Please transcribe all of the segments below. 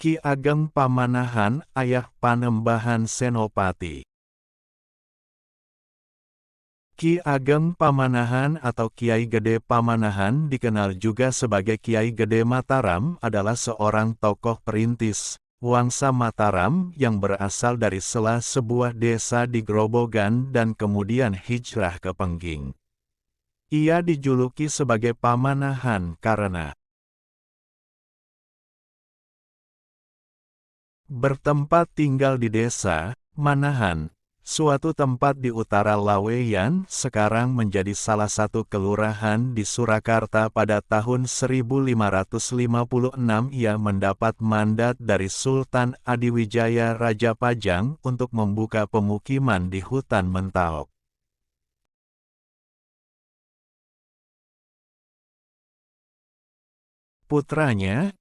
Ki Ageng Pamanahan, ayah Panembahan Senopati. Ki Ageng Pamanahan atau Kiai Gede Pamanahan dikenal juga sebagai Kiai Gede Mataram adalah seorang tokoh perintis, Wangsa Mataram yang berasal dari salah sebuah desa di Grobogan dan kemudian hijrah ke Pengging. Ia dijuluki sebagai Pamanahan karena bertempat tinggal di desa Manahan, suatu tempat di utara Laweyan, sekarang menjadi salah satu kelurahan di Surakarta. Pada tahun 1556 ia mendapat mandat dari Sultan Adiwijaya Raja Pajang untuk membuka pemukiman di hutan Mentaok. Putranya,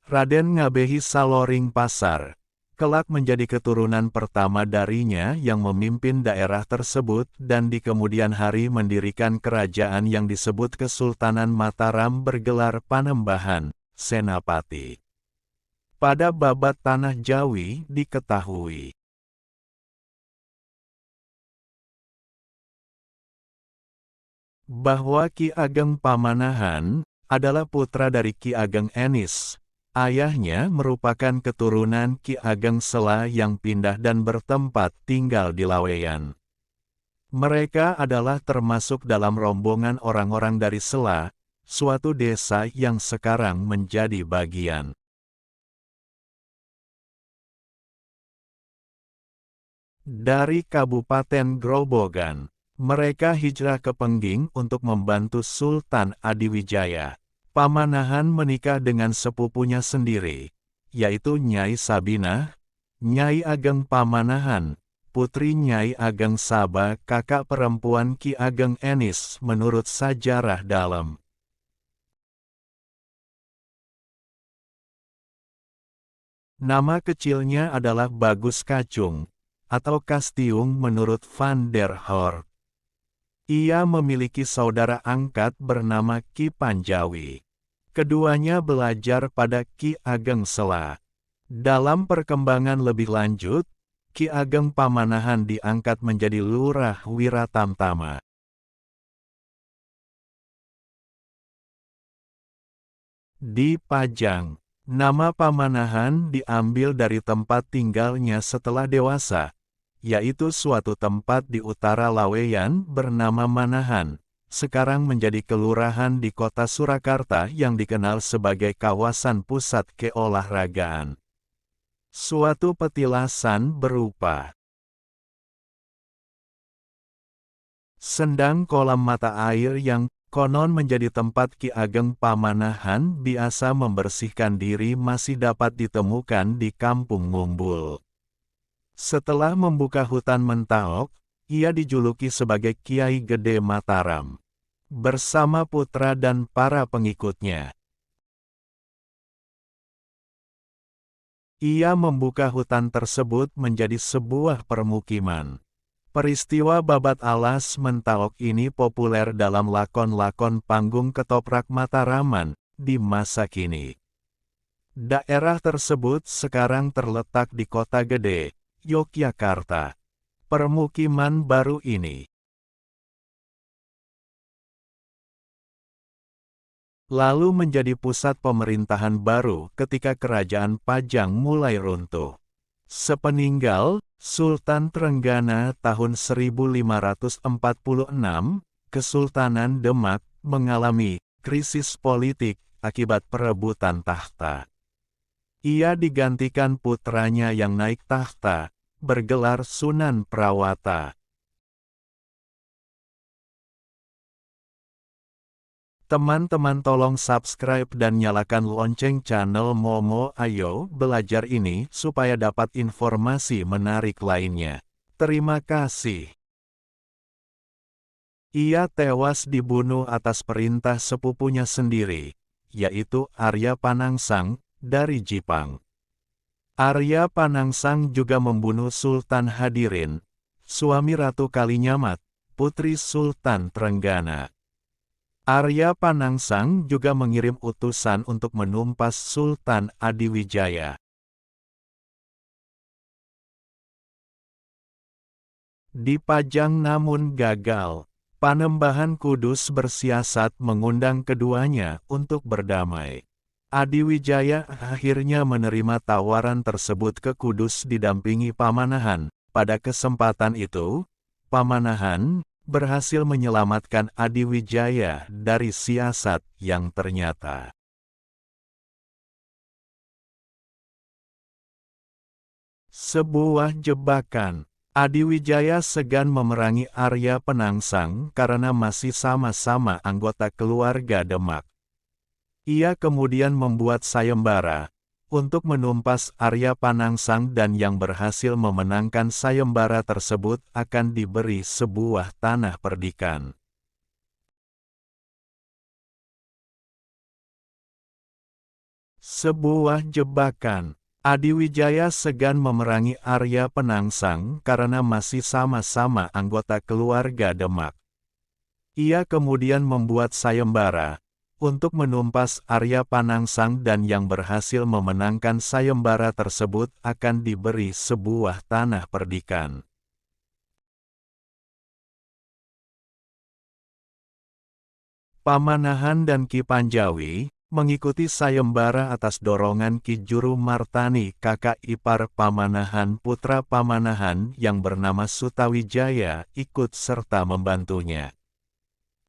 Raden Ngabehi Saloring Pasar, kelak menjadi keturunan pertama darinya yang memimpin daerah tersebut dan di kemudian hari mendirikan kerajaan yang disebut Kesultanan Mataram bergelar Panembahan, Senapati. Pada babat Tanah Jawi diketahui bahwa Ki Ageng Pamanahan adalah putra dari Ki Ageng Enis. Ayahnya merupakan keturunan Ki Ageng Sela yang pindah dan bertempat tinggal di Laweyan. Mereka adalah termasuk dalam rombongan orang-orang dari Sela, suatu desa yang sekarang menjadi bagian dari Kabupaten Grobogan. Mereka hijrah ke Pengging untuk membantu Sultan Adiwijaya. Pamanahan menikah dengan sepupunya sendiri, yaitu Nyai Sabinah, Nyai Ageng Pamanahan, putri Nyai Ageng Saba, kakak perempuan Ki Ageng Enis menurut sajarah dalam. Nama kecilnya adalah Bagus Kacung, atau Kastiung menurut Van der Horst. Ia memiliki saudara angkat bernama Ki Panjawi. Keduanya belajar pada Ki Ageng Sela. Dalam perkembangan lebih lanjut, Ki Ageng Pamanahan diangkat menjadi Lurah Wiratamtama. Di Pajang, nama Pamanahan diambil dari tempat tinggalnya setelah dewasa, yaitu suatu tempat di utara Laweyan bernama Manahan, sekarang menjadi kelurahan di kota Surakarta yang dikenal sebagai kawasan pusat keolahragaan. Suatu petilasan berupa sendang kolam mata air yang konon menjadi tempat Ki Ageng Pamanahan biasa membersihkan diri masih dapat ditemukan di Kampung Ngumbul. Setelah membuka hutan Mentaok, ia dijuluki sebagai Kiai Gede Mataram, bersama putra dan para pengikutnya. Ia membuka hutan tersebut menjadi sebuah permukiman. Peristiwa babat alas Mentaok ini populer dalam lakon-lakon panggung ketoprak Mataraman di masa kini. Daerah tersebut sekarang terletak di Kota Gede, Yogyakarta. Permukiman baru ini lalu menjadi pusat pemerintahan baru ketika kerajaan Pajang mulai runtuh. Sepeninggal Sultan Trenggana tahun 1546, Kesultanan Demak mengalami krisis politik akibat perebutan tahta. Ia digantikan putranya yang naik tahta, bergelar Sunan Prawata. Teman-teman tolong subscribe dan nyalakan lonceng channel Momo Ayo Belajar ini supaya dapat informasi menarik lainnya. Terima kasih. Ia tewas dibunuh atas perintah sepupunya sendiri, yaitu Arya Panangsang, dari Jipang. Arya Panangsang juga membunuh Sultan Hadirin, suami Ratu Kalinyamat, putri Sultan Trenggana. Arya Panangsang juga mengirim utusan untuk menumpas Sultan Adiwijaya. Dipajang namun gagal. Panembahan Kudus bersiasat mengundang keduanya untuk berdamai. Adiwijaya akhirnya menerima tawaran tersebut ke Kudus didampingi Pamanahan. Pada kesempatan itu, Pamanahan berhasil menyelamatkan Adiwijaya dari siasat yang ternyata. Sebuah jebakan. Adiwijaya segan memerangi Arya Penangsang karena masih sama-sama anggota keluarga Demak. Ia kemudian membuat sayembara untuk menumpas Arya Penangsang, dan yang berhasil memenangkan sayembara tersebut akan diberi sebuah tanah perdikan. Sebuah jebakan. Adiwijaya segan memerangi Arya Penangsang karena masih sama-sama anggota keluarga Demak. Ia kemudian membuat sayembara untuk menumpas Arya Penangsang, dan yang berhasil memenangkan sayembara tersebut akan diberi sebuah tanah perdikan. Pamanahan dan Ki Panjawi mengikuti sayembara atas dorongan Ki Juru Martani, kakak ipar Pamanahan. Putra Pamanahan yang bernama Sutawijaya ikut serta membantunya.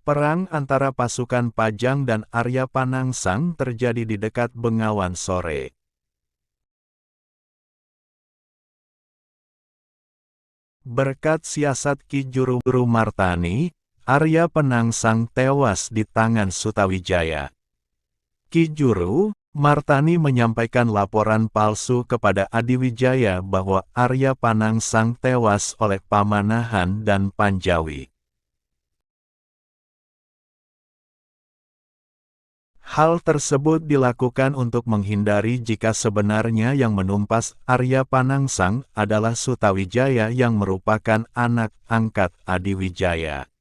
Perang antara pasukan Pajang dan Arya Penangsang terjadi di dekat Bengawan Sore. Berkat siasat Ki Juru Martani, Arya Penangsang tewas di tangan Sutawijaya. Ki Juru Martani menyampaikan laporan palsu kepada Adiwijaya bahwa Arya Penangsang tewas oleh Pamanahan dan Panjawi. Hal tersebut dilakukan untuk menghindari jika sebenarnya yang menumpas Arya Penangsang adalah Sutawijaya yang merupakan anak angkat Adiwijaya.